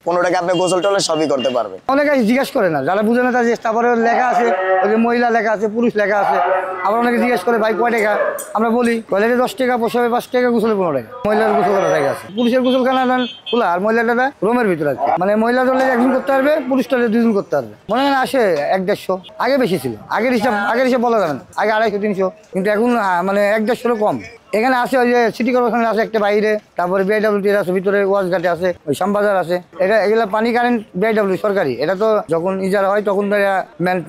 15 টাকা আপনি গোসল টোলে সবই করতে পারবেন। অনেকে জিজ্ঞেস করে না, যারা বুঝে না তাদের তারপরে লেখা আছে ওই যে মহিলা লেখা আছে, পুরুষ লেখা আছে। আবার অনেকে জিজ্ঞেস করে ভাই কয় টাকা, আমরা বলি টয়লেটে 10 টাকা, পোশাবে 5 টাকা, গোসলে 15 টাকা। মহিলার গোসল করা জায়গা আছে, পুরুষের গোসলখানা খোলা, আর মহিলাটা রুমের ভিতরে আছে। মানে মহিলা টয়লেট একজন করতে পারবে, পুরুষ টয়লেট 2জন করতে পারবে। মনে হয় আসে 1-150, আগে বেশি ছিল, আগের হিসাব বলা যাবে না, আগে 250-300, কিন্তু এখন মানে 1-150 কম। এখানে আছে ওই যে সিটি কর্পোরেশন আছে একটা বাইরে, তারপরে বিআইডব্লিউটি আছে ভিতরে, ওয়াশঘাটে আছে, ওই শ্যামবাজার আছে। এগুলা পানি কারেন্ট বিআইডব্লিউ সরকারি, এটা তো যখন ইজারা হয় তখন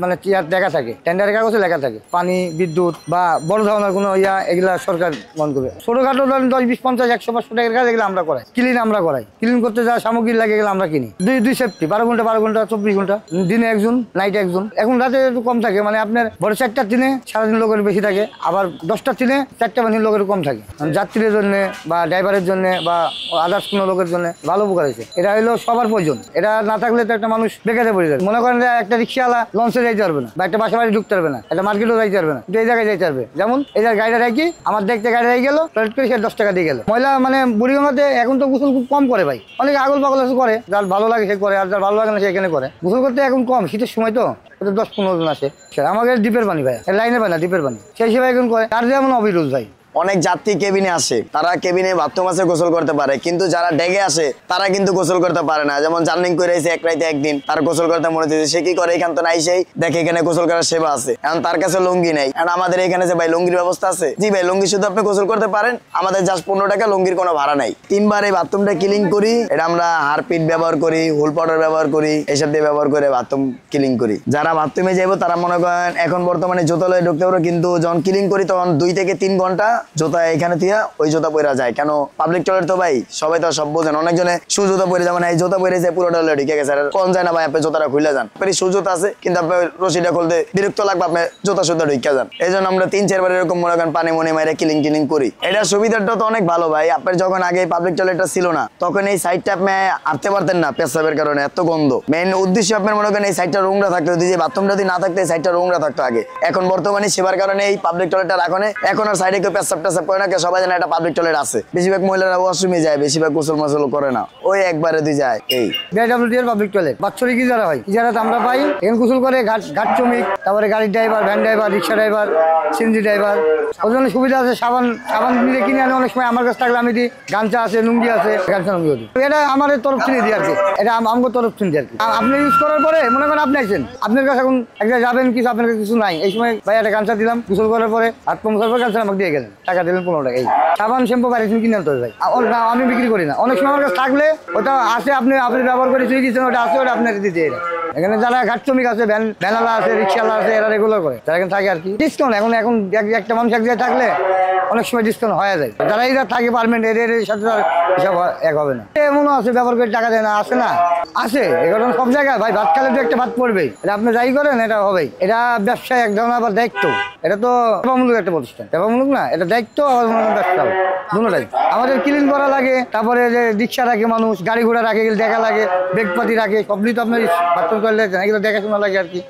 মানে চেয়ার লেখা থাকে, টেন্ডারের কাগজে লেখা থাকে। পানি, বিদ্যুৎ বা বড় ধরনের কোনো এগুলা সরকার বন্ধ করবে। ছোটখাটো ধরেন 10, 20, 50, 100, 500 টাকার কাজ এগুলো আমরা করাই। ক্লিন আমরা করাই, ক্লিন করতে যা সামগ্রী লাগে এগুলো আমরা কিনি। দুই সেফটি, 12 ঘন্টা 24 ঘন্টা, দিনে একজন, নাইটে একজন। এখন রাতে একটু কম থাকে, মানে আপনার বড় 4টার দিনে সারাদিন লোকের বেশি থাকে, আবার 10টার দিনে 4টা বাহিনীর লোকের কম থাকে। যাত্রীদের জন্য বা ড্রাইভারের জন্য বা আদার্স কোনো লোকের জন্য ভালো উপকার হয়েছে। এটা হলো সবার প্রয়োজন, এটা না থাকলে তো একটা মানুষ বেকারে পড়ে যাবে। মনে করেন একটা রিক্সাওয়ালা লঞ্চে যাইতে পারবে না, বা একটা বাসা বাড়ি ঢুকতে পারবে না, একটা মার্কেটও যাইতে পারবে না, কিন্তু এই জায়গায় যাইতে পারবে। যেমন এই জায়গায় গাড়িটা রাখি, আমার দেখতে গাড়ি রেখে গেল, টয়লেট করে সে 10 টাকা দিয়ে গেল। মহিলা মানে বুড়িগঙ্গাতে এখন তো গোসল খুব কম করে ভাই, অনেকে আগল পাগল করে, যার ভালো লাগে সে করে, আর যার ভালো লাগে না সে এখানে করে। গোসল করতে এখন কম, শীতের সময় তো 10-15 জন আসে। আমাদের ডিপের পানি ভাই, লাইনে পায় না, ডিপের পানি, সেই হিসেবে এখন করে। তার যেমন অবিরোধ ভাই। অনেক যাত্রী কেবিনে আসে, তারা কেবিনে বাথরুম আছে গোসল করতে পারে, কিন্তু যারা ডেগে আসে তারা কিন্তু গোসল করতে পারে না। যেমন জার্নিং করে এসে এক রাইতে একদিন, তার গোসল করতে মনে হচ্ছে, সে কি করে এখান তো নাই, সেই দেখে এখানে গোসল করার সেবা আছে, এখন তার কাছে লুঙ্গি নাই। এখন আমাদের এখানে যে ভাই লুঙ্গির ব্যবস্থা আছে, জি ভাই লুঙ্গি শুধু আপনি গোসল করতে পারেন, আমাদের জাস্ট 15 টাকা, লুঙ্গির কোনো ভাড়া নাই। 3 বার এই বাথরুমটা ক্লিন করি, এটা আমরা হারপিট ব্যবহার করি, হুল পাউডার ব্যবহার করি, এইসব দিয়ে ব্যবহার করে বাথরুম ক্লিন করি। যারা বাথরুমে যাবো তারা মনে করেন এখন বর্তমানে জুতা লয়ে ঢুকতে পারো, কিন্তু যখন ক্লিন করি তখন 2 থেকে 3 ঘন্টা জুতা এখানে ওই জুতা পরে যায়। কেন পাবলিক টয়লেট তো ভাই সবাই তো সব বোঝেন, অনেকজনে শু জুতা পরে, যেমন এই জুতা পরে যায় পুরো টয়লেট ঢুকে গেছে, কোন যায় না ভাই আপনি জুতাটা খুলে যান। শু জুতা আছে কিন্তু আপনি রশিটা খুলতে বিরক্ত লাগবে, আপনি জুতা সুতা ঢুকে যান। এই জন্য আমরা 3-4 বার এরকম মনে করেন পানি মনে মাইরে ক্লিন করি। এটা সুবিধাটা তো অনেক ভালো ভাই। আপনার যখন আগে পাবলিক টয়লেটটা ছিল না, তখন এই সাইডটা আপনি হাঁটতে পারতেন না পেশাবের কারণে, এত গন্ধ। মেইন উদ্দেশ্য আপনার মনে করেন এই সাইডটা রুংরা থাকতো, যে বাথরুমটা যদি না থাকতো এই সাইডটা রুংরা থাকতো আগে। এখন বর্তমানে সেবার কারণে এই পাবলিক টয়লেটটা রাখনে, এখন আর সাইডে কেউ পেশাব টেসাব করে না, সবাই জানে একটা পাবলিক টয়লেট আছে। বেশিরভাগ মহিলারা ওয়াশরুমে যায়, বেশিরভাগ গোসল মাসল করে না, ওই একবারে দুই যায়। এই বিআইডব্লিউটি এর পাবলিক টয়লেট বাৎসরিক ইজারা হয়, ইজারাতে আমরা পাই। এখানে গোসল করে ঘাট শ্রমিক, তারপরে গাড়ির ড্রাইভার, ভ্যান ড্রাইভার, রিক্সা ড্রাইভার, সিএনজি ড্রাইভার। ওই জন্য সুবিধা আছে। সাবান নিলে কিনে আনে, অনেক সময় আমার কাছে থাকলে আমি দিই। গামছা আছে, লুঙ্গি আছে, গামছা লুঙ্গি দিই। এটা আমাদের তরফ থেকে দিই আর কি, এটা আমার তরফ থেকে দিই আর কি। আপনি ইউজ করার পরে মনে করেন আপনি আছেন, আপনার কাছে এখন একটা যাবেন কিছু, আপনার কাছে কিছু নাই, এই সময় ভাই একটা গামছা দিলাম, গোসল করার পরে হাত পা মোছার পরে গামছা আমাকে দিয়ে গেলেন, টাকা দিলেন 15 টাকা। এই সাবান শ্যাম্পু বাড়ি কিনে আনতে হবে ভাই, আমি বিক্রি করি না। অনেক সময় আমার কাছে থাকলে ওটা আছে, আপনি ব্যবহার করে চুই দিচ্ছেন, ওটা আছে, ওটা আপনার দিতে। এখানে যারা ঘাট শ্রমিক আছে, ভ্যানওয়ালা আছে, রিক্সাওয়ালা আছে, এরা রেগুলার করে, তারা এখানে থাকে আর কি। ডিসকাউন্ট এখন একটা মানুষ এক জায়গায় থাকলে অনেক সময় ডিসকাউন্ট হয়ে যায়। যারা এরা থাকে পারমেন্ট, এদের সাথে হিসাব এক হবে না। এমনও আছে ব্যবহার করে টাকা দেয় না, আসে না, আছে। এগুলো সব জায়গায় ভাই, ভাত খালে তো একটা ভাত পড়বেই, এটা আপনি যাই করেন এটা হবেই। এটা ব্যবসায় এক ধরনের আবার দায়িত্ব, এটা তো সেবামূলক একটা প্রতিষ্ঠান, সেবামূলক না, এটা দায়িত্ব আবার ব্যবসা, দুটোটাই। আমাদের ক্লিন করা লাগে, তারপরে যে রিক্সা রাখে মানুষ, গাড়ি ঘোড়া রাখে, দেখা লাগে, বেগপাতি রাখে, সবই তো আপনার বাথরুম টয়লেট এগুলো দেখাশোনা লাগে আর কি।